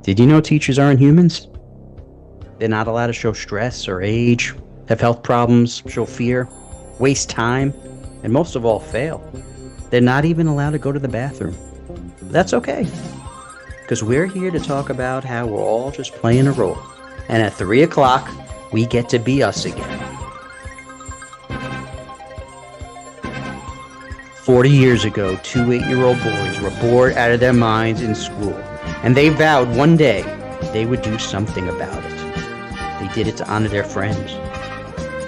Did you know teachers aren't humans? They're not allowed to show stress or age, have health problems, show fear, waste time, and most of all, fail. They're not even allowed to go to the bathroom. That's okay, because we're here to talk about how we're all just playing a role. And at 3 o'clock, we get to be us again. 40 years ago, two 8-year-old boys were bored out of their minds in school, and they vowed one day they would do something about it. They did it to honor their friends.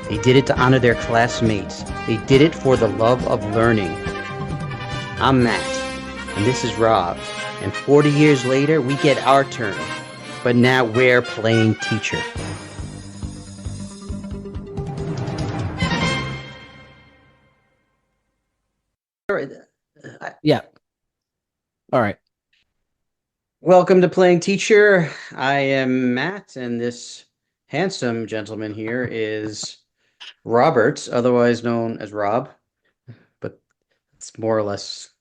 They did it to honor their classmates. They did it for the love of learning. I'm Matt, and this is Rob, and 40 years later, we get our turn, but now we're playing teacher. Yeah. All right. Welcome to Playing Teacher. I am Matt, and this handsome gentleman here is Robert, otherwise known as Rob, but it's more or less,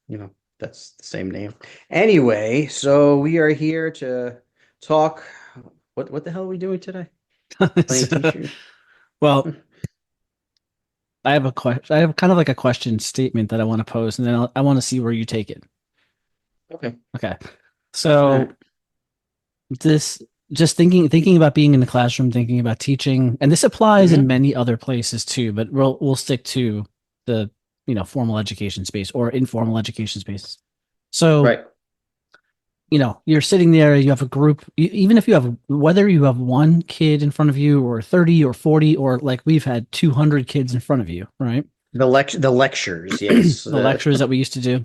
that's the same name. Anyway, so we are here to talk. What the hell are we doing today? Playing teacher. Well, I have a question. I have kind of like a question statement that I want to pose, and then I want to see where you take it. Okay. Okay. So this just thinking about being in the classroom, thinking about teaching, and this applies in many other places too, but we'll stick to the formal education space or informal education space. So Right. You're sitting there, you have a group, even if you have, whether you have one kid in front of you or 30 or 40, or like we've had 200 kids in front of you, right? The lectures, yes. The lectures that we used to do.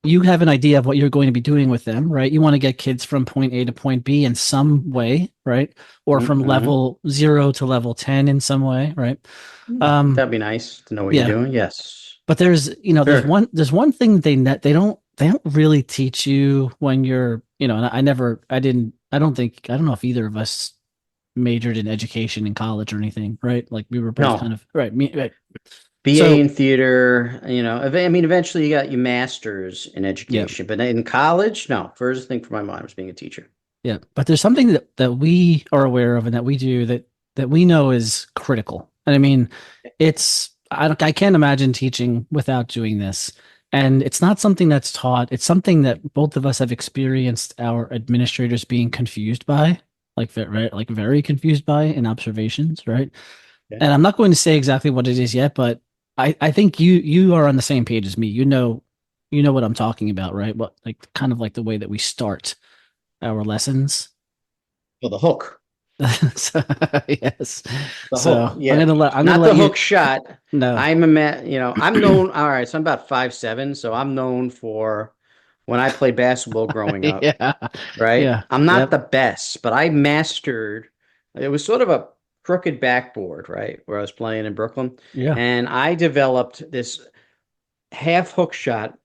You have an idea of what you're going to be doing with them, right? You want to get kids from point A to point B in some way, right? Or from level 0 to level 10 in some way, right? That'd be nice to know what you're doing. Yes. But there's one thing they don't really teach you when you're, and I don't know if either of us majored in education in college or anything, right? Like we were both kind of right. BA in theater, eventually you got your master's in education, but in college, no. First thing for my mind was being a teacher. Yeah, but there's something that we are aware of and that we do that we know is critical. And I mean, I can't imagine teaching without doing this. And it's not something that's taught. It's something that both of us have experienced our administrators being confused by, very confused by in observations, right? Yeah. And I'm not going to say exactly what it is yet, but I think you are on the same page as me. You know what I'm talking about, right? What kind of like the way that we start our lessons. Well, the hook. Yes. The hook. Yeah. I'm not gonna the hook shot. No. I'm known. All right. So I'm about 5'7", so I'm known for when I played basketball growing up. Yeah. Right. Yeah. I'm not the best, but I mastered. It was sort of a crooked backboard, right, where I was playing in Brooklyn. Yeah. And I developed this half hook shot,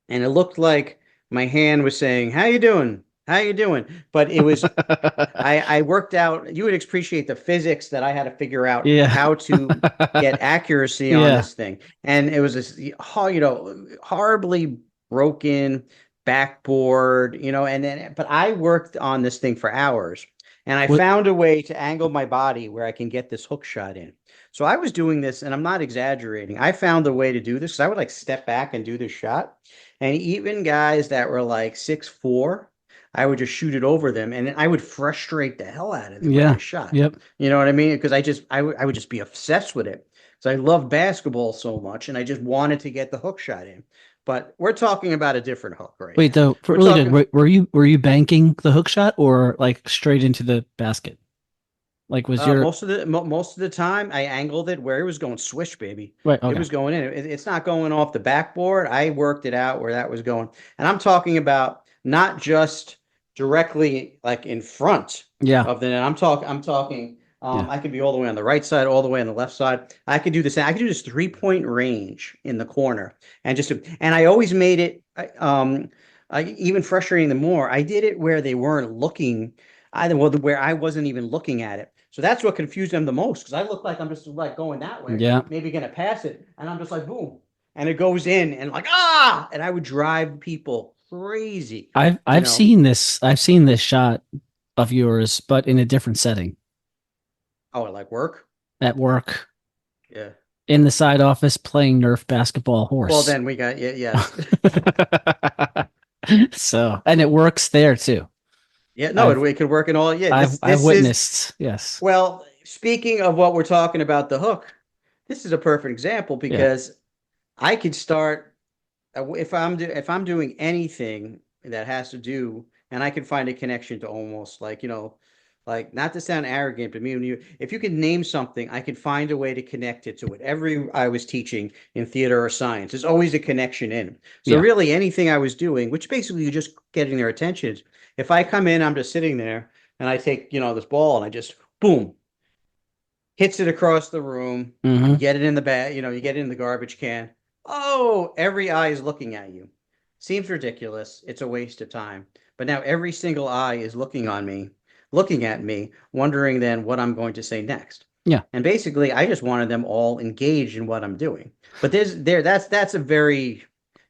and it looked like my hand was saying, "How you doing? How you doing?" But it was, I worked out, you would appreciate the physics that I had to figure out how to get accuracy on this thing. And it was this, horribly broken backboard, but I worked on this thing for hours. And I found a way to angle my body where I can get this hook shot in. So I was doing this, and I'm not exaggerating. I found a way to do this. I would step back and do this shot. And even guys that were 6'4", I would just shoot it over them, and I would frustrate the hell out of them with this shot. Yep. You know what I mean? Because I would just be obsessed with it. So I love basketball so much, and I just wanted to get the hook shot in. But we're talking about a different hook, right? Wait, though, were you banking the hook shot or straight into the basket? Was your most of the time I angled it where it was going, swish, baby. Right, okay. It was going in. It's not going off the backboard. I worked it out where that was going, and I'm talking about not just directly in front of the net. I'm talking. I could be all the way on the right side, all the way on the left side. I could do this. I could do this 3-point range in the corner, and I always made it. Even frustrating them more. I did it where they weren't looking either. Well, where I wasn't even looking at it. So that's what confused them the most, because I look like I'm just going that way. Yeah. Maybe gonna pass it, and I'm just boom, and it goes in, and and I would drive people crazy. I've You I've know, seen this. I've seen this shot of yours, but in a different setting, oh, like work? at work, Yeah. in the side office, playing Nerf basketball Well, horse. then we got, yeah, yes. So, and it works there too. Yeah, no, I've it could work in all. Yeah, I've I've this is, witnessed. Yes. well, speaking of what we're talking about, the hook, this is a perfect example Yeah. because I could start if I'm doing anything that has to do, and I can find a connection to almost like, like not to sound arrogant, but me and you, if you can name something, I can find a way to connect it to it. Every I was teaching in theater or science, there's always a connection in. So Yeah. really anything I was doing, which basically you're just getting their attention. If I come in, I'm just sitting there and I take, this ball and I just boom, hits it across the room. You Hmm. get it in the bag, you get it in the garbage can. Oh, every eye is looking at you. Seems ridiculous. It's a waste of time. But now every single eye is looking at me, wondering then what I'm going to say next. Yeah. And basically, I just wanted them all engaged in what I'm doing. But that's a very,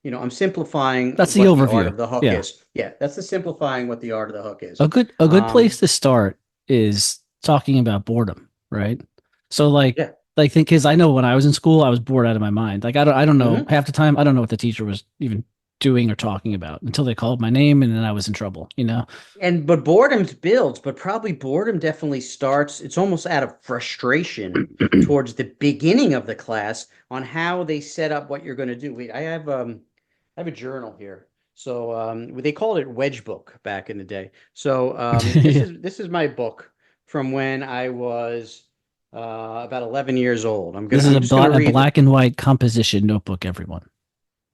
I'm simplifying That's the what the art overview. of the hook Yeah. is. Yeah, that's the simplifying what the art of the hook is. A good place Um, to start is talking about boredom, right? So like yeah. like think because I know when I was in school, I was bored out of my mind. Like I don't know Hmm. half the time I don't know what the teacher was even doing or talking about until they called my name and then I was in trouble, you know? But boredom builds, but probably boredom definitely starts. It's almost out of frustration towards the beginning of the class on how they set up what you're going to do. Wait, I have a journal here. So they called it wedge book back in the day. So this Yeah. is my book from when I was about 11 years old. This is I'm just gonna a read the black and white composition notebook, everyone.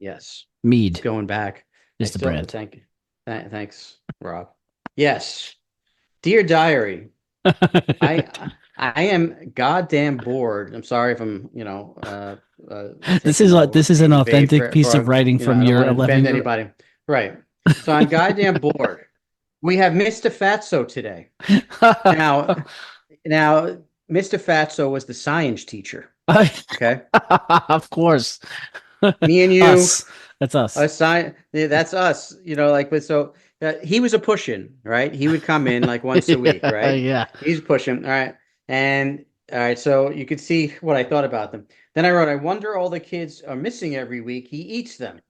yes. It's Mead going back. I is the still brand. thank thanks, Rob. Yes. Dear Diary. I am goddamn bored. I'm sorry if I'm, taking This is an taking bait authentic piece of writing I from don't your want to offend 11-year. anybody. Right. So I'm goddamn bored. We have Mr. Fatso today. Now, now, Mr. Fatso was the science teacher. Okay. Of course. Me and you, Us. That's us. a science, that's us, like, but so he was a push-in, right? He would come in like once a week, Yeah, right? yeah. He's pushing, all right. And all right, so you could see what I thought about them. Then I wrote, I wonder all the kids are missing every week. He eats them.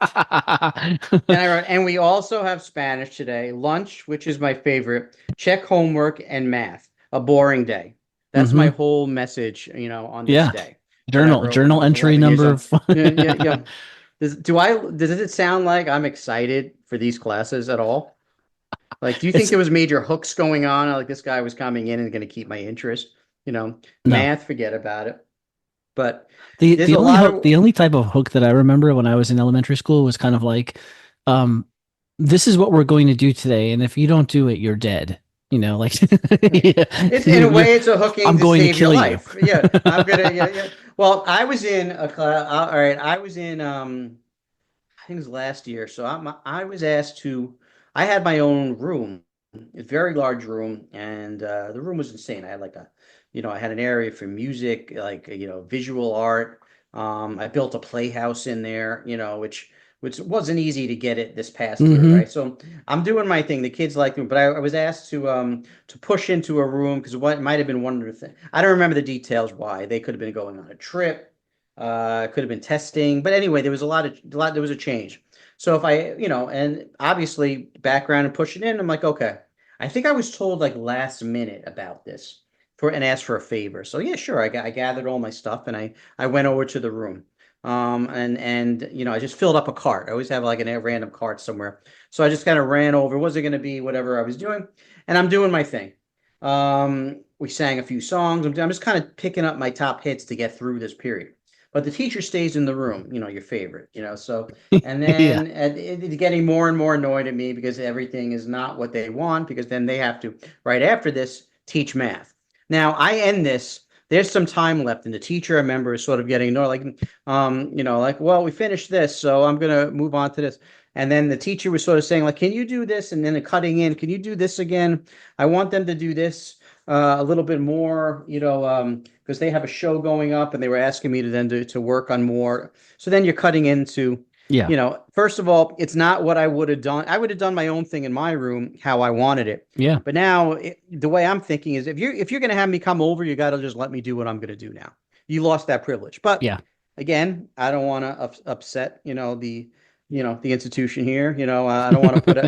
Then I wrote, and we also have Spanish today, lunch, which is my favorite, check homework and math. A boring day. That's my Hmm. whole message, on this Yeah. day that I wrote when I Journal was entry 11 years number. old. Yeah, yeah, yeah. Does it sound like I'm excited for these classes at all? Like, do you think It's there was major hooks going on? Like this guy was coming in and going to keep my interest? no. Math, forget about it. But The there's the a only lot hook, of the only type of hook that I remember when I was in elementary school was kind of like, um, this is what we're going to do today, and if you don't do it, you're dead. You know, like yeah, it's in a you're, way it's a hooking I'm to going to save your kill you. life. Yeah, I'm gonna. Yeah, yeah. Well, I was in a class. All right, I was in. I think it was last year. So I was asked to. I had my own room, a very large room, and the room was insane. I had like I had an area for music, like visual art. I built a playhouse in there, which wasn't easy to get it this past year, Hmm. right? So I'm doing my thing. The kids like me, but I was asked to push into a room because what might have been one of the things. I don't remember the details why. They could have been going on a trip, could have been testing, but anyway, there was there was a change. So if I, and obviously background and pushing in, I'm like, okay. I think I was told like last minute about this and asked for a favor. So yeah, sure. I gathered all my stuff and I went over to the room. And I just filled up a cart. I always have like a random cart somewhere. So I just kind of ran over. Was it going to be whatever I was doing? And I'm doing my thing. We sang a few songs. I'm just kind of picking up my top hits to get through this period. But the teacher stays in the room, your favorite, so and Yeah. then it's getting more and more annoyed at me because everything is not what they want because then they have to, right after this, teach math. Now I end this. There's some time left, and the teacher, I remember, is sort of getting annoyed, like, well, we finished this, so I'm gonna move on to this. And then the teacher was sort of saying, like, can you do this? And then cutting in, can you do this again? I want them to do this a little bit more, because they have a show going up, and they were asking me to then to work on more. So then you're cutting into Yeah. First of all, it's not what I would have done. I would have done my own thing in my room how I wanted it. Yeah. But now the way I'm thinking is if you're going to have me come over, you got to just let me do what I'm going to do now. You lost that privilege. But Yeah. again, I don't want to upset, the institution here. I don't want to put,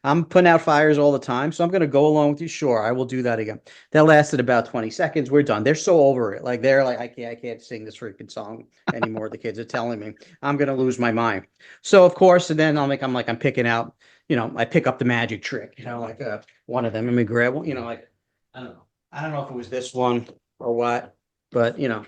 I'm putting out fires all the time. So I'm going to go along with you. Sure, I will do that again. That lasted about 20 seconds. We're done. They're so over it. Like they're like, I can't sing this freaking song anymore. The kids are telling me I'm going to lose my mind. So of course, and then I'm picking out, I pick up the magic trick, like one of them. Let me grab one, like, I don't know. I don't know if it was this one or what, but you know,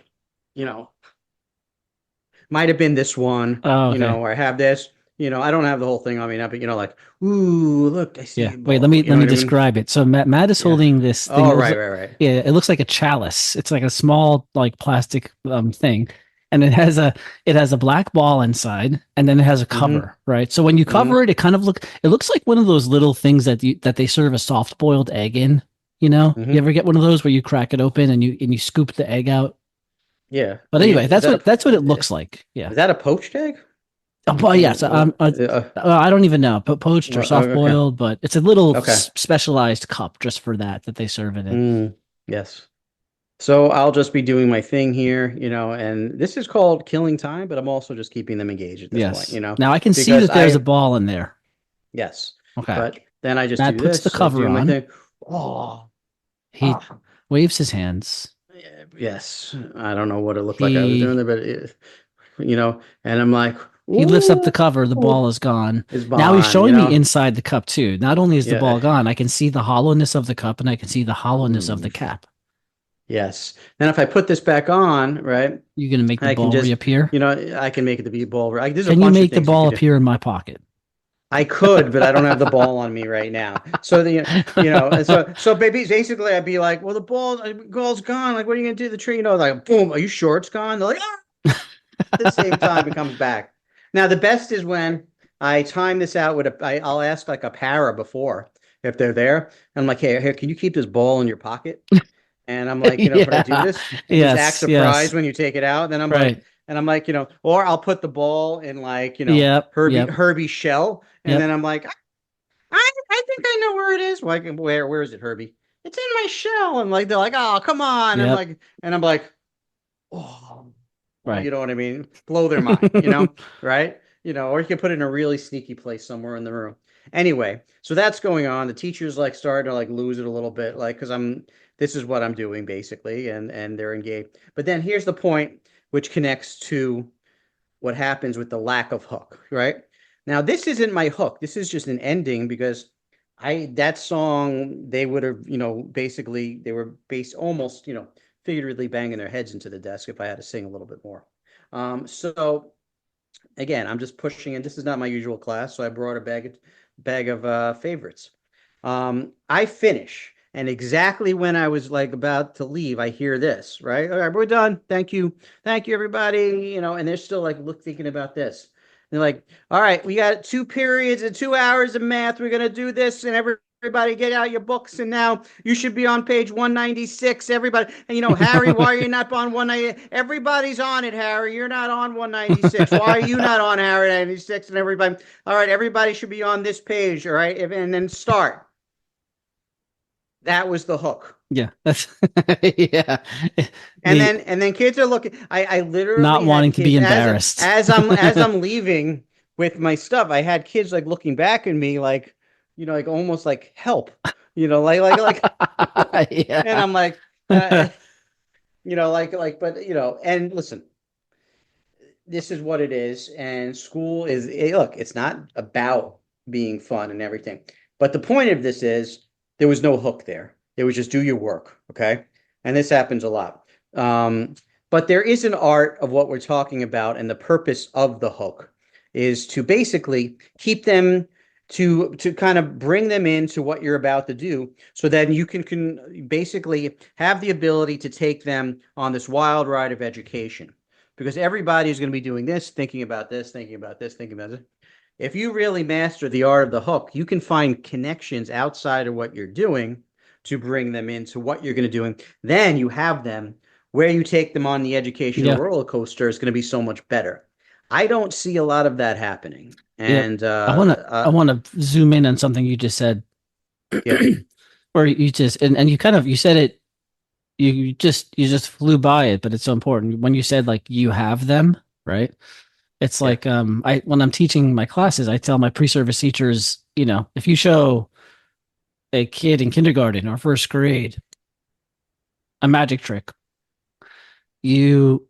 might have been this one, Oh, okay. or I have this. I don't have the whole thing on me now, but like, ooh, look, I see Yeah. a Wait, let ball. me You know let me what I mean? describe it. So Matt is Yeah. holding this thing. Oh, It looks right, like, right, right. yeah, it looks like a chalice. It's like a small like plastic thing. And it has a black ball inside and then it has a Mm-hmm. cover, right? So when you Mm-hmm. cover it, it looks like one of those little things that they serve a soft boiled egg in, you know? You Mm-hmm. ever get one of those where you crack it open and you scoop the egg out? Yeah. But anyway, that's what it looks like. Yeah. Is that a poached egg? Well, yes, I don't even know, poached or soft Okay. boiled, but it's a little Okay. specialized cup just for that they serve it in. Yes. So I'll just be doing my thing here, and this is called killing time, but I'm also just keeping them engaged at this point, Yes. Now I can see because that there's a I, ball in there. yes, Okay. but then I just Matt do puts the this, I cover do my on. thing. Oh, He ah, waves his hands. yes. I don't know what it looked like I was doing He there, but and I'm like, he lifts up the ooh, cover. The ball is gone. it's Now he's Bond, showing me inside the cup too. Not only is the yeah, ball gone, I can see the hollowness of the cup and I can see the hollowness of the mm, cap. yes. Then if I put this back on, right, You gonna make the I can ball just, reappear? I can make it the be ball. There's a Can you bunch of make the things you ball could do. appear in my pocket? I could, but I don't have the ball on me right now. So and so baby, basically, I'd be like, well, ball's gone. Like, what are you gonna do? The tree, like, boom. Are you sure it's gone? They're like, ah! At the same time, it comes back. Now, the best is when I time this out with I'll ask like a para before if they're there. I'm like, hey, here, can you keep this ball in your pocket? And I'm like, could I do Yeah. this? And just act Yes. surprised Yes. when you take it out. Then Right. I'm like, or I'll put the ball in like, Yep. Herbie Yep. Herbie shell, and then Yep. I'm like, I think I know where it is. Like, where is it, Herbie? It's in my shell. And like they're like, oh, come on. Yep. And I'm like, oh, Right. you know what I mean? Blow their mind, right? Or you can put it in a really sneaky place somewhere in the room. Anyway, so that's going on. The teachers like starting to like lose it a little bit, like because this is what I'm doing basically, and they're engaged. But then here's the point, which connects to what happens with the lack of hook, right? Now, this isn't my hook. This is just an ending because that song they would have, basically they were based almost, figuratively banging their heads into the desk if I had to sing a little bit more. So again, I'm just pushing, and this is not my usual class, so I brought a bag of favorites. I finish, and exactly when I was like about to leave, I hear this. Right, all right, we're done. Thank you, everybody. And they're still like thinking about this. They're like, all right, we got 2 periods and 2 hours of math. We're gonna do this, and everybody get out your books, and now you should be on page 196. Everybody, and Harry, why are you not on 190? Everybody's on it, Harry. You're not on 196. Why are you not on Harry 96? And everybody, all right, everybody should be on this page, all right, and then start. That was the hook. Yeah. That's yeah. And then kids are looking. I Not literally had wanting to be kids embarrassed. as I'm leaving with my stuff. I had kids like looking back at me like, like almost like help, like, and Yeah. I'm like, but and listen, this is what it is. And school is, look, it's not about being fun and everything. But the point of this is there was no hook there. It was just do your work. Okay. And this happens a lot. Um, but there is an art of what we're talking about. And the purpose of the hook is to basically keep them to kind of bring them into what you're about to do so that you can basically have the ability to take them on this wild ride of education because everybody is going to be doing this, thinking about this, thinking about this, thinking about this. If you really master the art of the hook, you can find connections outside of what you're doing to bring them into what you're going to do. And then you have them where you take them on the educational Yeah. roller coaster is going to be so much better. I don't see a lot of that happening. Yep. And I want to zoom in on something you just said, yeah, or you just and you kind of you said it you just flew by it, but it's so important when you said like you have them, right? It's yeah. like I when I'm teaching my classes, I tell my pre-service teachers, if you show a kid in kindergarten or first grade a magic trick, you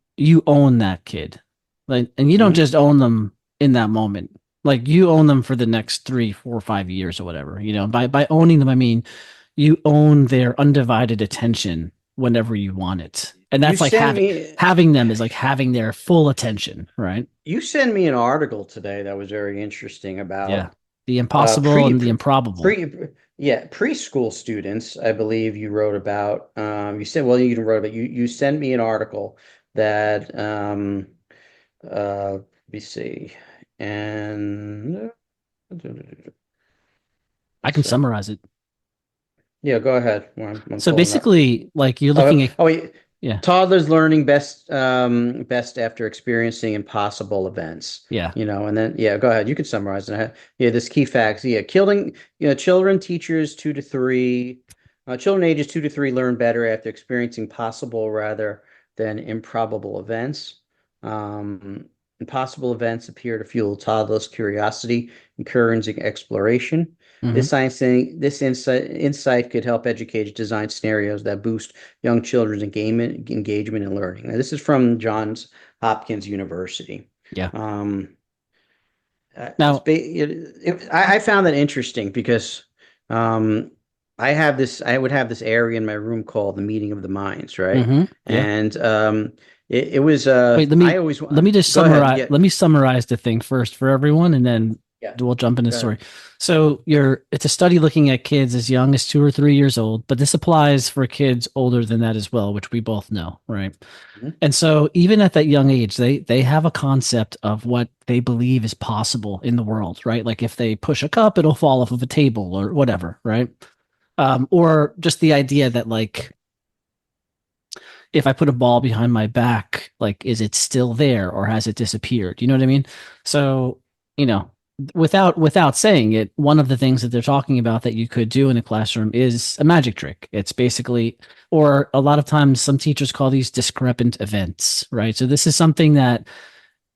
own that kid. Like, and you don't Hmm. just own them in that moment. Like you own them for the next 3, 4, 5 years or whatever. By owning them, I mean you own their undivided attention whenever you want it. And You that's like send me having them is like having their full attention, right? you send me an article today that was very interesting Yeah. about The uh impossible pre and the pre, improbable. yeah, preschool students. I believe you wrote about. You said, well, you didn't wrote about. You sent me an article that let me see, and I one can sec. summarize it. Yeah, go ahead. I'm So pulling up. basically, like you're looking Oh, at, oh wait. yeah, Toddlers learning best after experiencing impossible events. yeah. And then yeah, go ahead. You can summarize it. Yeah, this key facts. Yeah, killing. Children, teachers 2 to 3, children ages 2 to 3 learn better after experiencing possible rather than improbable events. Um, Impossible events appear to fuel toddlers' curiosity, encouraging exploration. Hmm. This insight could help educators design scenarios that boost young children's engagement and learning. Now, this is from Johns Hopkins University. Yeah. Um, Now, I found that interesting because um, I would have this area in my room called the meeting of the minds, right? yeah. And it was Wait, I always let me just go ahead. summarize. Yeah, Let me summarize the thing first for everyone, and then yeah, we'll jump into the go ahead. story. So it's a study looking at kids as young as 2 or 3 years old, but this applies for kids older than that as well, which we both know, right? Mhm. And so even at that young age, they have a concept of what they believe is possible in the world, right? Like if they push a cup, it'll fall off of a table or whatever, right? Or just the idea that like if I put a ball behind my back, like is it still there or has it disappeared? You know what I mean? So, you know, without saying it, one of the things that they're talking about that you could do in a classroom is a magic trick. It's basically, or a lot of times some teachers call these discrepant events, right? So this is something that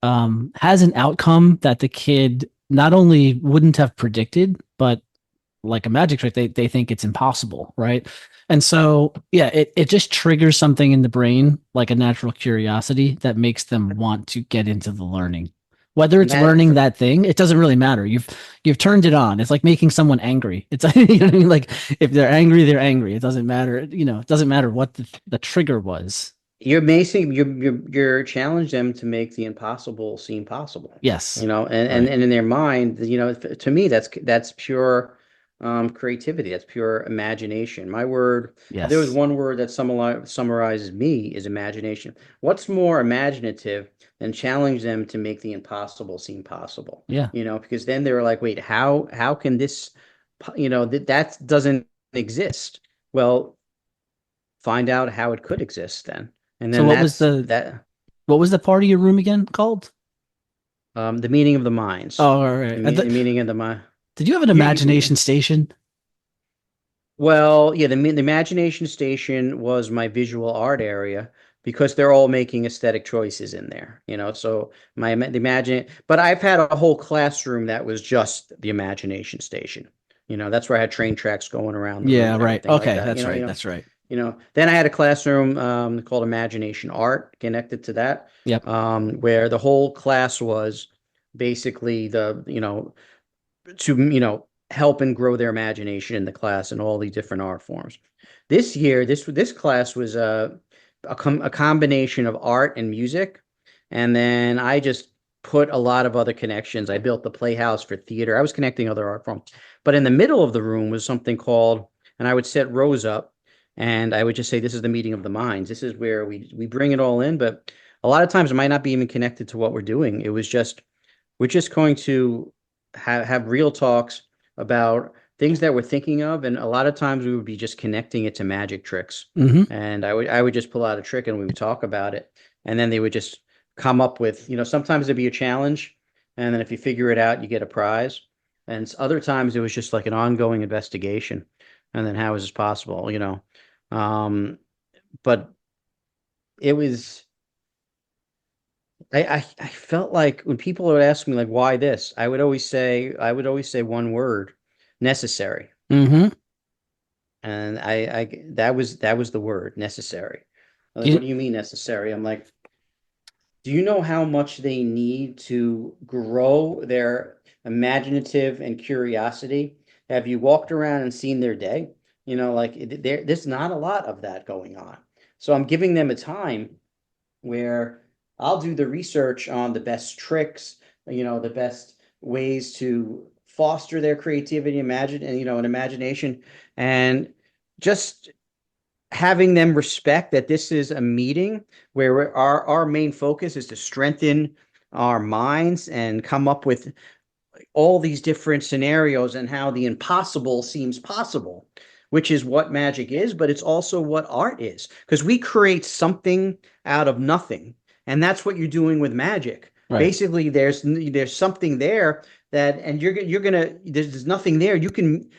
has an outcome that the kid not only wouldn't have predicted, but like a magic trick, they think it's impossible, right? And so yeah, it just triggers something in the brain, like a natural curiosity that makes them want to get into the learning. Whether And it's that learning that thing, it doesn't really matter. You've turned it on. It's like making someone angry. It's you know what I mean? Like if they're angry, they're angry. It doesn't matter. It doesn't matter what the trigger was. you're challenge them to make the impossible seem possible. Yes. And Right. and in their mind, to me that's pure creativity. That's pure imagination. My word, if there was Yes. one word that summarizes me is imagination. What's more imaginative than challenge them to make the impossible seem possible? Yeah. Because then they're like, wait, how can this, that doesn't exist? Well, find out how it could exist then. And So then that what was the part of your room again called? the meaning of the minds. Oh, all right. The meaning of the mind. Did you have an You imagination station? Well, yeah, the imagination station was my visual art area because they're all making aesthetic choices in there, so the imagine but I've had a whole classroom that was just the imagination station. That's where I had train tracks going around the room Yeah, and right. everything like Okay, that. that's right. That's right. Then I had a classroom called Imagination Art connected to that, Yep. where the whole class was basically to help and grow their imagination in the class in all the different art forms. This year, this class was a combination of art and music, and then I just put a lot of other connections. I built the playhouse for theater. I was connecting other art forms, but in the middle of the room was something called, and I would set rows up, and I would just say, "This is the meeting of the minds. This is where we bring it all in." But a lot of times, it might not be even connected to what we're doing. It was just we're just going to have real talks about things that we're thinking of, and a lot of times we would be just connecting it to magic tricks. Hmm. And I would just pull out a trick and we would talk about it, and then they would just come up with, sometimes it'd be a challenge, and then if you figure it out, you get a prize. And other times it was just like an ongoing investigation. And then how is this possible? But it was I felt like when people would ask me like why this, I would always say one word, necessary. Mm-hmm. And that was the word, necessary. I'm like, You, what do you mean necessary? I'm like, do you know how much they need to grow their imaginative and curiosity? Have you walked around and seen their day? Like there's not a lot of that going on. So I'm giving them a time where I'll do the research on the best tricks, the best ways to foster their creativity, and imagination, and just having them respect that this is a meeting where our main focus is to strengthen our minds and come up with all these different scenarios and how the impossible seems possible, which is what magic is, but it's also what art is. Because we create something out of nothing. And that's what you're doing with magic. right. Basically, there's something there that, and you're gonna there's nothing there. You can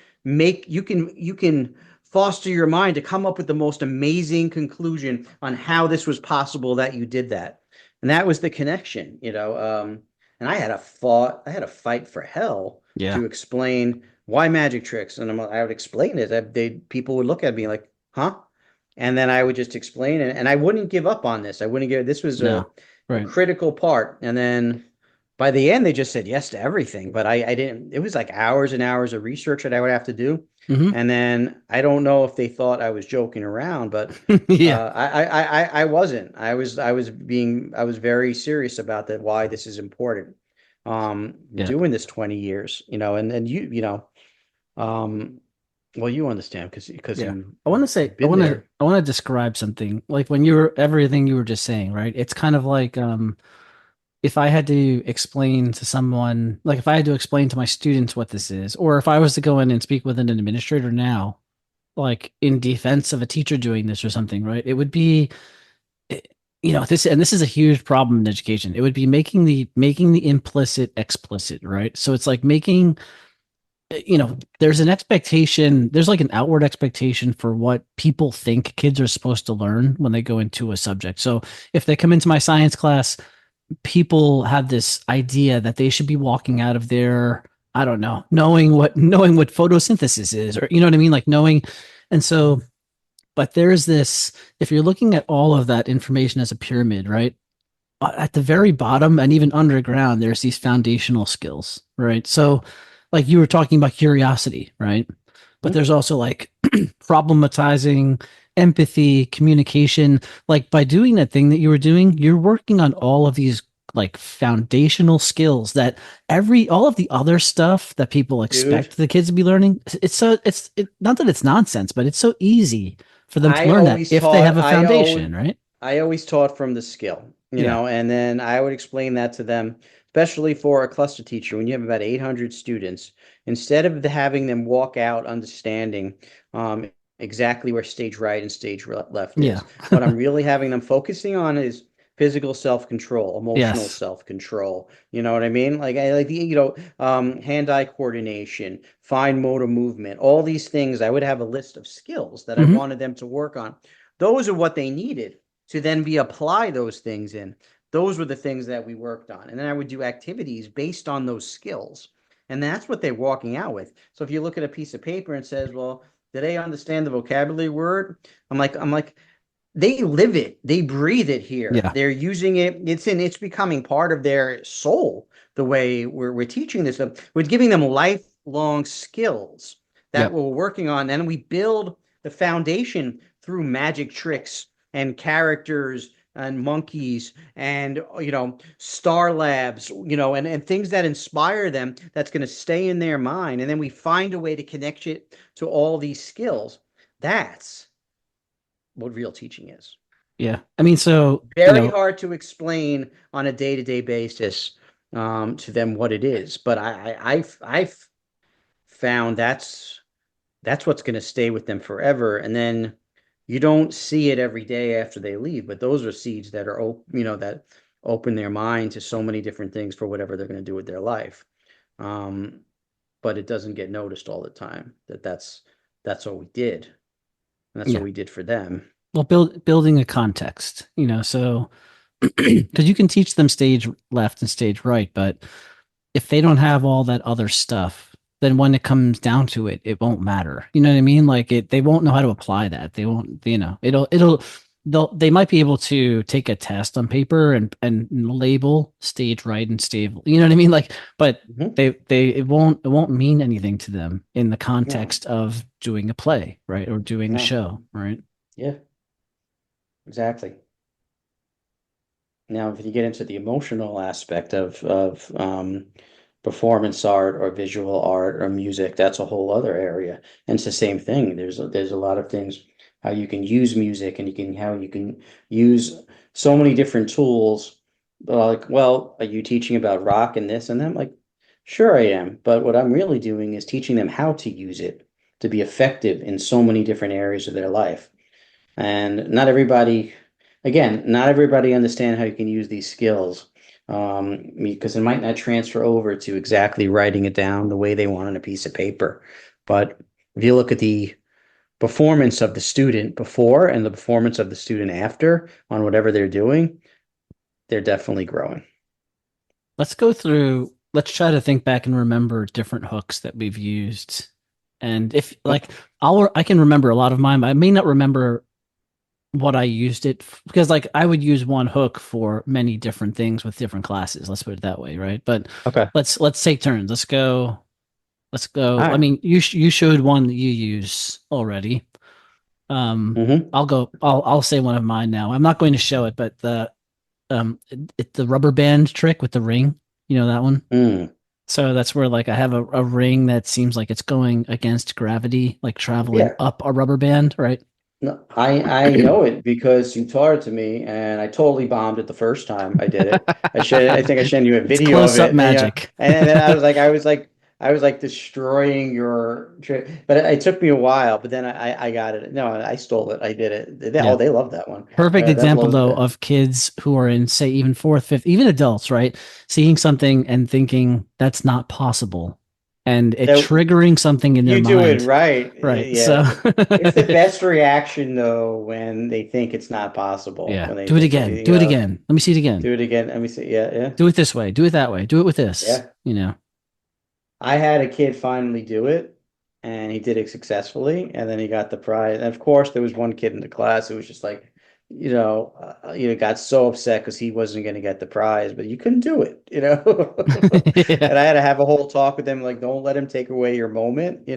foster your mind to come up with the most amazing conclusion on how this was possible that you did that. And that was the connection. And I had a fight for hell Yeah. to explain why magic tricks. And I would explain it. People would look at me like, huh? And then I would just explain it. And I wouldn't give up on this. I wouldn't give, this was a, No. a Right. critical part. And then by the end, they just said yes to everything. But I didn't, it was like hours and hours of research that I would have to do. Mm-hmm. And then I don't know if they thought I was joking around, but Yeah. I wasn't. I was very serious about that, why this is important. Yeah. Doing this 20 years, and um, well, you understand because Yeah. you I want to say you've been there. I want to describe something like when you were everything you were just saying, right? It's kind of like if I had to explain to someone, like if I had to explain to my students what this is, or if I was to go in and speak with an administrator now, like in defense of a teacher doing this or something, right? It would be eh, this, and this is a huge problem in education. It would be making the implicit explicit, right? So it's like making there's an expectation, there's like an outward expectation for what people think kids are supposed to learn when they go into a subject. So if they come into my science class, people have this idea that they should be walking out of there, I don't know, knowing what photosynthesis is, or you know what I mean, like knowing. And so, but there's this, if you're looking at all of that information as a pyramid, right? At the very bottom and even underground, there's these foundational skills, right? So, like you were talking about curiosity, right? But Hmm? there's also like problematizing, empathy, communication. Like by doing that thing that you were doing, you're working on all of these like foundational skills that all of the other stuff that people Dude, expect the kids to be learning. Not that it's nonsense, but it's so easy for them to I learn that always if they taught, have a foundation, right? I always taught from the skill, Yeah. and then I would explain that to them, especially for a cluster teacher when you have about 800 students. Instead of having them walk out understanding exactly where stage right and stage left Yeah. is, what I'm really having them focusing on is physical self-control, emotional Yes. self-control. You know what I mean? Like I like the hand-eye coordination, fine motor movement, all these things. I would have a list of skills that I Hmm. wanted them to work on. Those are what they needed to then be apply those things in. Those were the things that we worked on. And then I would do activities based on those skills. And that's what they're walking out with. So if you look at a piece of paper and says, well, do they understand the vocabulary word? I'm like, they live it, they breathe it here. Yeah. They're using it. It's becoming part of their soul. The way we're teaching this, we're giving them lifelong skills that Yep. we're working on, and we build the foundation through magic tricks and characters and monkeys and star labs, and things that inspire them, that's going to stay in their mind, and then we find a way to connect it to all these skills. That's what real teaching is. Yeah. I mean, so, Very hard to explain on a day-to-day basis to them what it is, but I've found that's what's going to stay with them forever. And then you don't see it every day after they leave, but those are seeds that are, that open their mind to so many different things for whatever they're going to do with their life. Um, but it doesn't get noticed all the time that's what we did. And that's what Yeah. we did for them. Well, building a context, so because you can teach them stage left and stage right, but if they don't have all that other stuff, then when it comes down to it, it won't matter. You know what I mean? Like they won't know how to apply that. They won't, they might be able to take a test on paper and label stage right and stage, you know what I mean? Like, but Mhm. it won't mean anything to them in the No, context of doing a play, right? Or doing a no. show, right? Yeah, exactly. Now, if you get into the emotional aspect of performance art or visual art or music, that's a whole other area. And it's the same thing. There's a lot of things how you can use music and you can how you can use so many different tools. Like, well, are you teaching about rock and this and that? I'm like, sure I am. But what I'm really doing is teaching them how to use it to be effective in so many different areas of their life. And not everybody, again, not everybody understand how you can use these skills, because it might not transfer over to exactly writing it down the way they want on a piece of paper. But if you look at the performance of the student before and the performance of the student after on whatever they're doing, they're definitely growing. Let's try to think back and remember different hooks that we've used. And if like I can remember a lot of mine, but I may not remember what I used because like I would use one hook for many different things with different classes. Let's put it that way, right? But Okay. let's take turns. Let's go. Let's All go. I right. mean, you showed one that you use already. Mm-hmm. I'll say one of mine now. I'm not going to show it, but the rubber band trick with the ring. You know that one? Mm. So that's where like I have a ring that seems like it's going against gravity, like traveling Yeah. up a rubber band, right? No, I know it because you taught it to me, and I totally bombed it the first time I did it. I think I showed you a It's video of close up it, and yeah, magic. and then I was like destroying your trick, but it took me a while. But then I got it. No, I stole it. I did it. Yeah. They love that one. Perfect That example blows. though of kids who are in say even fourth, fifth, even adults, right? Seeing something and thinking that's not possible and it That triggering something in their you do it mind. right. Right. So Yeah, it's the best reaction though when they think it's not possible. yeah, When do it they again. say, Do it again. Let me see it again. do it again. Let me say, yeah, yeah, Do it this way. Do it that way. Do it with this. yeah. You know. I had a kid finally do it, and he did it successfully, and then he got the prize. And of course, there was one kid in the class who was just like, got so upset because he wasn't going to get the prize, but you couldn't do it, Yeah. And I had to have a whole talk with him, like, don't let him take away your moment, you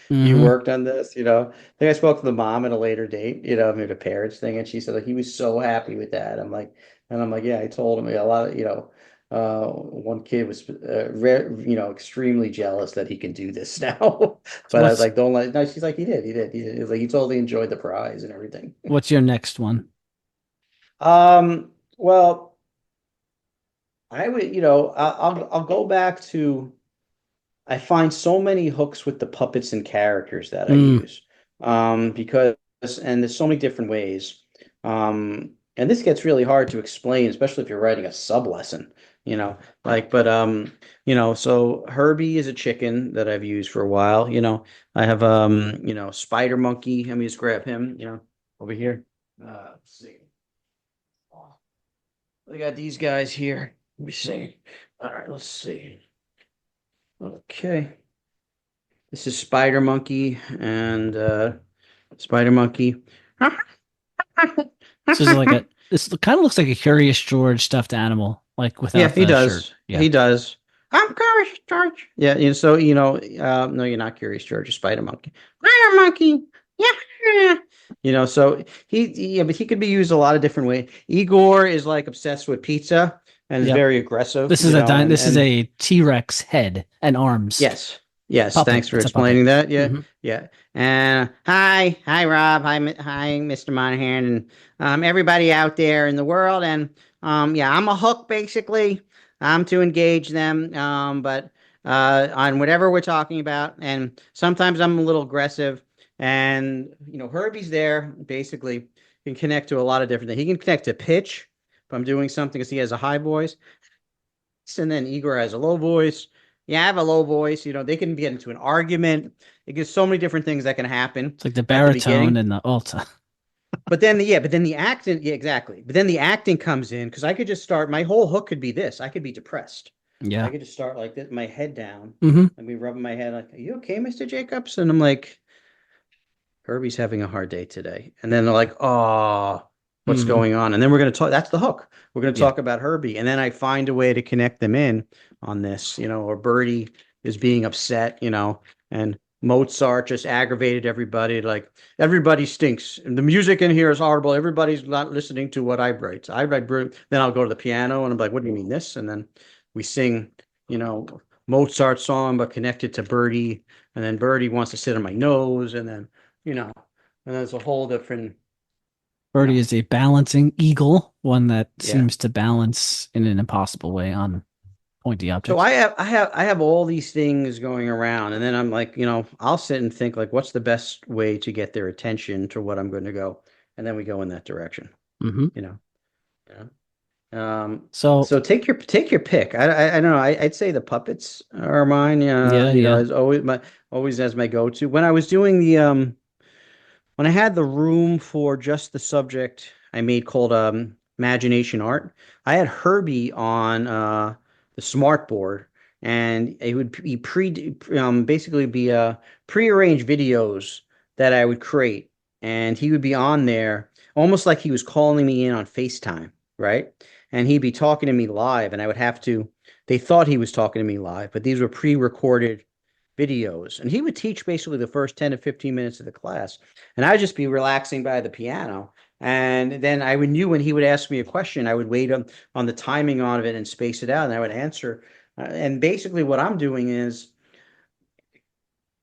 Hmm. worked on this. I think I spoke to the mom at a later date, maybe the parents thing, and she said like he was so happy with that. I'm like, yeah, I told him a lot of. One kid was, extremely jealous that he can do this now. So But I was like, don't let. No, she's like, he did. He's like, he totally enjoyed the prize and everything. what's your next one? Well, I would, I'll go back to. I find so many hooks with the puppets and characters that I Mm, use, because and there's so many different ways. And this gets really hard to explain, especially if you're writing a sub lesson, but so Herbie is a chicken that I've used for a while. I have Spider Monkey. Let me just grab him, over here. Let's see. I got these guys here. Let me see. All right, let's see. Okay. This is Spider Monkey and Spider Monkey. this is like a this kind of looks like a Curious George stuffed animal, like Yeah, without he the shirt. does. Yeah. He does. I'm Curious George. Yeah, so no, you're not Curious George. You're Spider Monkey. Spider Monkey. Yeah. So yeah, but he could be used a lot of different ways. Igor is like obsessed with pizza and is Yep. very aggressive. This is a T-Rex head and arms Yes. Yes. puppet. Thanks for It's a puppet. explaining that. Yeah. Hmm. Yeah. And hi, Rob. Hi, Mr. Monahan, and everybody out there in the world. And yeah, I'm a hook basically. I'm to engage them, but on whatever we're talking about. And sometimes I'm a little aggressive. And Herbie's there basically can connect to a lot of different things. He can connect to pitch, if I'm doing something because he has a high voice, and then Igor has a low voice. Yeah, I have a low voice. They can get into an argument. It gives so many different things that can happen It's like the at the baritone beginning. and the alta. But then the acting, yeah, exactly. But then the acting comes in because I could just start. My whole hook could be this. I could be depressed. I Yeah. could just start like this, my head down. Hmm. I'd be rubbing my head like, "Are you okay, Mr. Jacobs?" And I'm like, Herbie's having a hard day today. And then they're like, oh, what's Hmm. going on? And then we're going to talk. That's the hook. We're going to Yeah. talk about Herbie. And then I find a way to connect them in on this, or Birdie is being upset, and Mozart just aggravated everybody. Like, everybody stinks. And the music in here is horrible. Everybody's not listening to what I write. So I write, then I'll go to the piano and I'm like, what do you mean this? And then we sing, you know, Mozart song, but connected to Birdie. And then Birdie wants to sit on my nose. And then and there's a whole different, you Birdie know, is a balancing eagle, one that yeah. seems to balance in an impossible way on pointy So objects. I have all these things going around, and then I'm like, I'll sit and think like, what's the best way to get their attention to what I'm going to go, and then we go in that direction, Hmm. you know. Yeah. Um, So so take your pick. I don't know. I'd say the puppets are mine. yeah, yeah. Is always as my go-to. When I was doing when I had the room for just the subject I made called imagination art, I had Herbie on the smart board, and it would be basically be prearranged videos that I would create, and he would be on there almost like he was calling me in on FaceTime, right? And he'd be talking to me live, and I would have to. They thought he was talking to me live, but these were pre-recorded videos, and he would teach basically the first 10 to 15 minutes of the class, and I'd just be relaxing by the piano. And then I would knew when he would ask me a question, I would wait on the timing on it and space it out, and I would answer. And basically, what I'm doing is,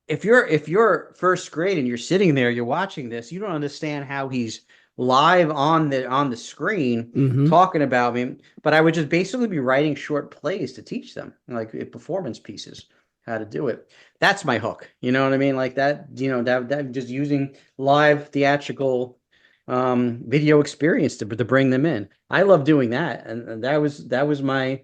if you're first grade and you're sitting there, you're watching this, you don't understand how he's live on the screen Hmm. talking about me. But I would just basically be writing short plays to teach them, like performance pieces, how to do it. That's my hook. You know what I mean? Like that, that just using live theatrical video experience to bring them in. I love doing that. And that was my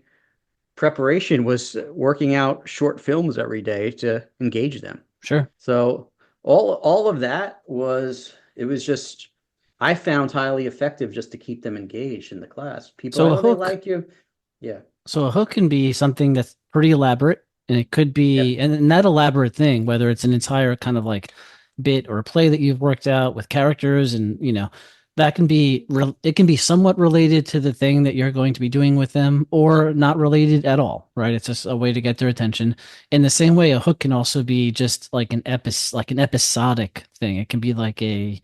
preparation, was working out short films every day to engage them. Sure. So all of that was just, I found highly effective just to keep them engaged in the class. People, So a oh, they hook like you. Yeah. So a hook can be something that's pretty elaborate, and it could Yeah. be, and that elaborate thing, whether it's an entire kind of like bit or play that you've worked out with characters, and that can be it can be somewhat related to the thing that you're going to be doing with them, or not related at all, right? It's just a way to get their attention. In the same way, a hook can also be just like an episodic thing. It can be like a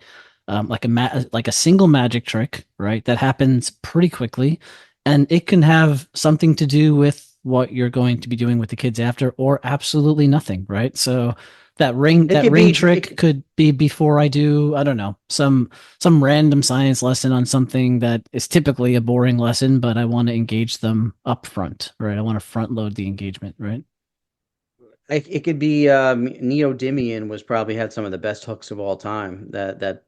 single magic trick, right? That happens pretty quickly, and it can have something to do with what you're going to be doing with the kids after, or absolutely nothing, right? So It that could ring be trick could be before I do, I don't know, some random science lesson on something that is typically a boring lesson, but I want to engage them up front, right? I want to front load the engagement, right? it could be Neodymium was probably had some of the best hooks of all time. That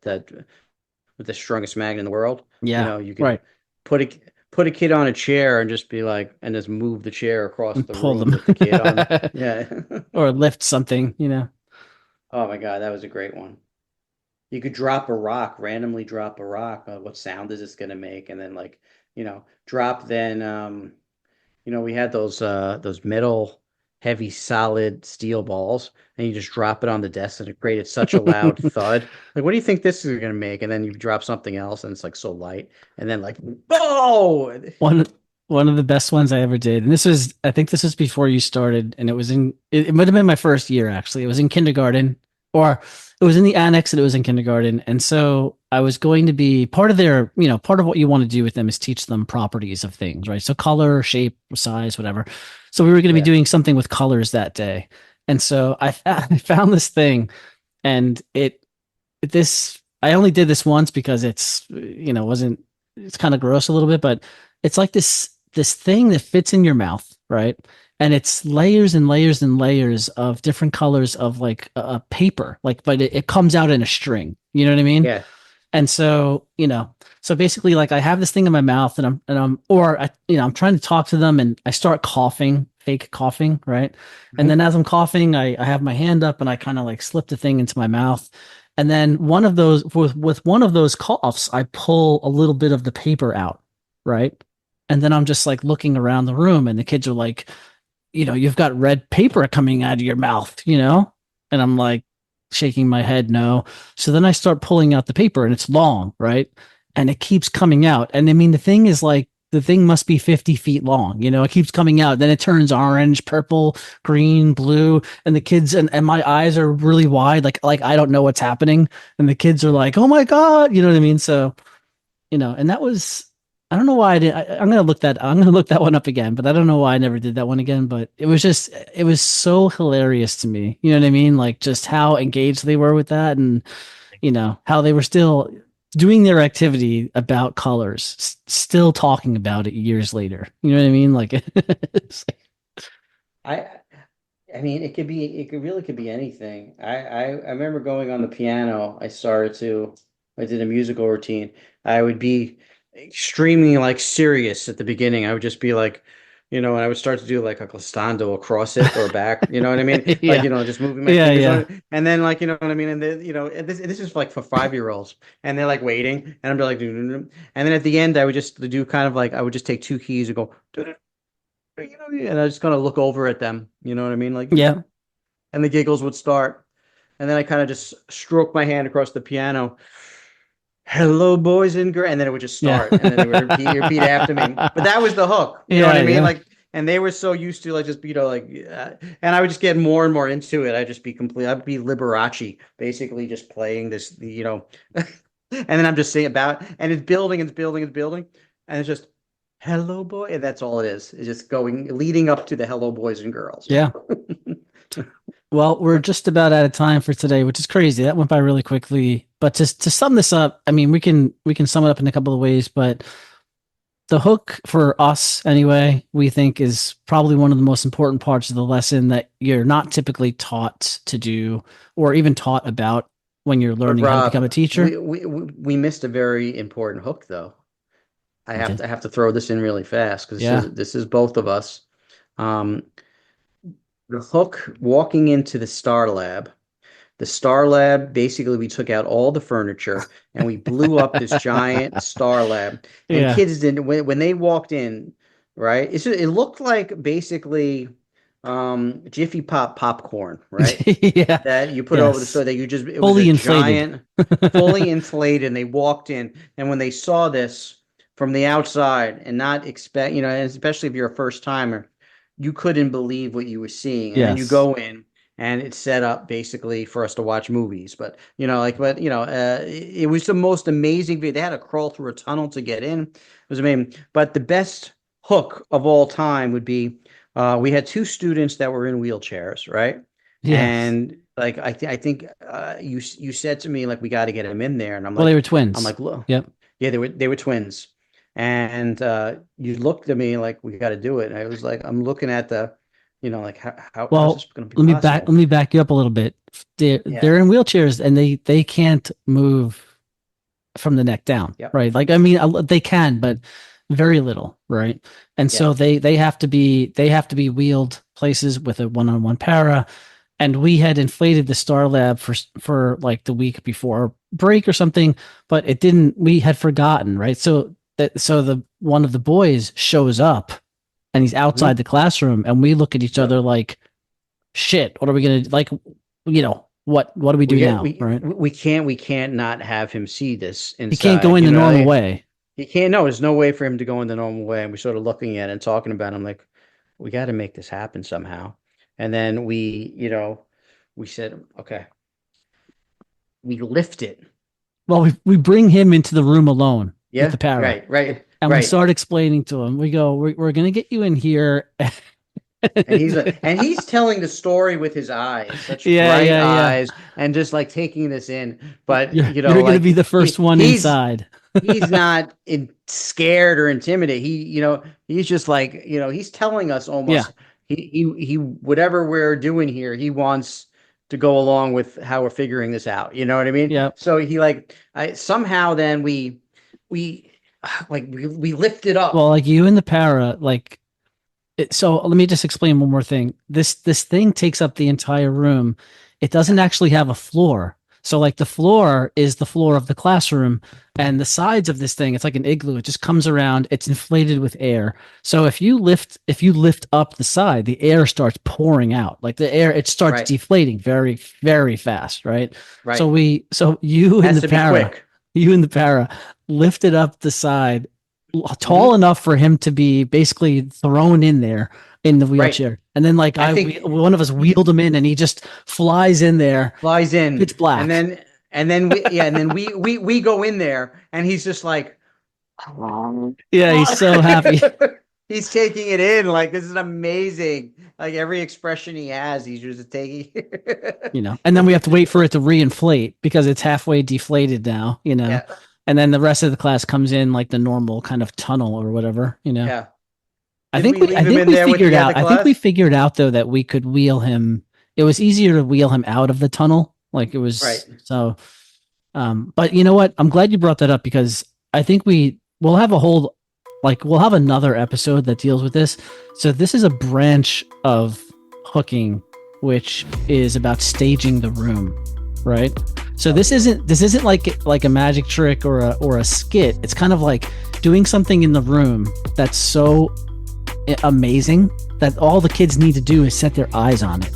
with the strongest magnet in the world. Yeah, You could right. put a put a kid on a chair and just be like, and just move the chair across And the pull room them with the kid on. Yeah. or lift something. Oh my God, that was a great one. You could drop a rock, randomly drop a rock. What sound is this gonna make? And then like, drop then we had those metal heavy solid steel balls, and you just drop it on the desk and it created such a loud thud. Like, what do you think this is gonna make? And then you drop something else and it's like so light. And then like, oh, One one of the best ones I ever did, and I think this was before you started, and it might have been my first year actually. It was in kindergarten, or it was in the annex, and it was in kindergarten. And so I was going to be part of what you want to do with them is teach them properties of things, right? So color, shape, size, whatever. So we were going to be yeah. doing something with colors that day, and so I found this thing, and this I only did this once because wasn't it's kind of gross a little bit, but it's like this thing that fits in your mouth, right? And it's layers and layers and layers of different colors of like a paper, like, but it comes out in a string. You know what I mean? Yeah. And so, So basically, like I have this thing in my mouth, I'm trying to talk to them, and I start coughing, fake coughing, right? And then Mhm. as I'm coughing, I have my hand up and I kind of like slip the thing into my mouth. And then one of those with one of those coughs, I pull a little bit of the paper out, right? And then I'm just like looking around the room, and the kids are like, you've got red paper coming out of your mouth, And I'm like shaking my head, no. So then I start pulling out the paper and it's long, right? And it keeps coming out. And I mean, the thing is like, the thing must be 50 feet long, it keeps coming out. Then it turns orange, purple, green, blue. And the kids and my eyes are really wide, like I don't know what's happening. And the kids are like, oh my God, you know what I mean? So and that was, I don't know why I did. I'm gonna look that one up again, but I don't know why I never did that one again. But it was so hilarious to me. You know what I mean? Like just how engaged they were with that, and how they were still doing their activity about colors, still talking about it years later. You know what I mean? Like, I I mean, it could be anything. I remember going on the piano. I did a musical routine. I would be extremely like serious at the beginning. I would just be like, and I would start to do like a glissando across it or back. You know what I mean? Like, yeah, just moving my yeah, fingers on yeah, it. And then like, you know what I mean? And then, and this is like for 5-year-olds, and they're like waiting, and I'm like, "Doo, doo, doo." And then at the end, I would just do kind of like I would just take two keys and go, "Doo, doo, and I just kind of look over at them. You know what I mean? Like, yeah, and the giggles would start. And then I kind of just stroke my hand across the piano. Hello, boys and girls. And then it would just yeah, start. And then they would repeat after me. But that was the hook. You know what yeah, I mean? yeah, Like, and they were so used to like just, and I would just get more and more into it. I'd be Liberace, basically just playing this, and then I'm just saying about, and it's building, it's building, it's building. And it's just, hello, boy. And that's all it is. It's just leading up to the hello, boys and girls. yeah. Well, we're just about out of time for today, which is crazy. That went by really quickly. But to sum this up, I mean, we can sum it up in a couple of ways, but the hook for us anyway, we think is probably one of the most important parts of the lesson that you're not typically taught to do or even taught about when you're But learning how to become a Rob, teacher. we missed a very important hook though. We did. I have to throw this in really fast because Yeah. this is both of us. Um, the hook walking into the Star Lab. The Star Lab, basically, we took out all the furniture and we blew up this giant Star Lab. And Yeah. kids didn't, when they walked in, right? It looked like basically Jiffy Pop popcorn, right? Yeah. That you put over the Yes. so that you just it was a Fully inflated. giant, fully inflated, and they walked in, and when they saw this from the outside and not expect, and especially if you're a first timer, you couldn't believe what you were seeing, and then you Yes. go in. And it's set up basically for us to watch movies, but it was the most amazing video. They had to crawl through a tunnel to get in. It was amazing. But the best hook of all time would be we had two students that were in wheelchairs, right? Yes. And like I think you said to me like we got to get him in there, and Well, they were I'm twins. like look, Yep. yeah, they were twins, and you looked at me like we got to do it. And I was like I'm looking at the, like how's this Well, going to be let possible? me back you up a little bit. Yeah, They're in wheelchairs and they can't move from the neck down, yep, right? Like I mean, they can, but very little, right? And so yeah, they have to be wheeled places with a one-on-one para. And we had inflated the Star Lab for like the week before break or something, but it didn't. We had forgotten, right? So the one of the boys shows up and he's outside hmm the classroom, and we look at each other yep. like, "Shit, what are we gonna like? What do we We do get now?" Right? we can't not have him see this He can't go inside. in the normal way. He can't. No, there's no way for him to go in the normal way. And we're sort of looking at it and talking about it. I'm like, we got to make this happen somehow. And then we said, okay, we lift it. Well, we bring him into the room alone with Yeah, the para, and we right. start explaining to him. We go, "We're gonna get you in here." And he's telling the story with his eyes, such Yeah, bright yeah, yeah. eyes, and just like taking this in. But You're gonna be the first one inside. he's not scared or intimidated. He's just like, he's telling us Yeah, almost whatever we're doing here, he wants to go along with how we're figuring this out. You know what I mean? yeah, So he like I somehow then we we lift it up. Well, like you and the para, so let me just explain one more thing. This thing takes up the entire room. It doesn't actually have a floor. So like the floor is the floor of the classroom, and the sides of this thing, it's like an igloo. It just comes around. It's inflated with air. So if you lift up the side, the air starts pouring out. Like the air, it starts Right. deflating very, very fast, right? Right. So you and Has the to be para, quick. you and the para lifted up the side tall Mhm. enough for him to be basically thrown in there in the Right. wheelchair. And then like I think one of us wheeled him in and he just flies in there, flies in, pitch black. and then we yeah, and then we go in there, and he's just like, Yeah, he's so happy. he's taking it in like this is amazing. Like every expression he has, he's just taking. And then we have to wait for it to reinflate because it's halfway deflated now. Yeah, And then the rest of the class comes in like the normal kind of tunnel or whatever. yeah. I Didn't think we we I leave him think in we there with figured the out other I think we class? figured out though that we could wheel him. It was easier to wheel him out of the tunnel. Like it Right. was so but you know what? I'm glad you brought that up because I think we'll have we'll have another episode that deals with this. So this is a branch of hooking which is about staging the room, right? So this isn't like a magic trick or a skit. It's kind of like doing something in the room that's so amazing that all the kids need to do is set their eyes on it,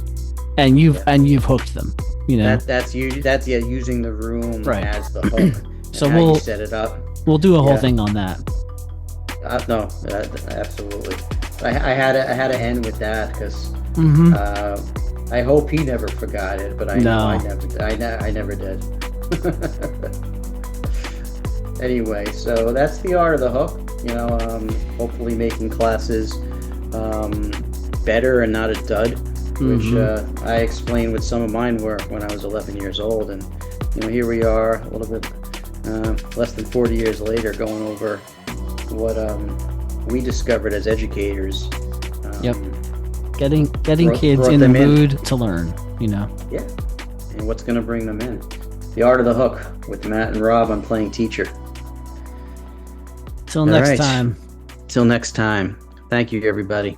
and you've hooked them. That's yeah, using the room Right. as the hook. So and how we'll you set it up. we'll do a whole Yeah. thing on that. No, absolutely. I had to end with that because Mm-hmm. I hope he never forgot it, but I know No. I never did. Anyway, so that's the art of the hook. Hopefully making classes better and not a dud, which Mm-hmm. I explained what some of mine were when I was 11 years old, and here we are, a little bit less than 40 years later, going over what we discovered as educators. Yep. Getting Brought kids in the them in. mood to learn. Yeah, and what's going to bring them in. The art of the hook with Matt and Rob on Playing Teacher. Till All next right. time. Till next time. Thank you, everybody.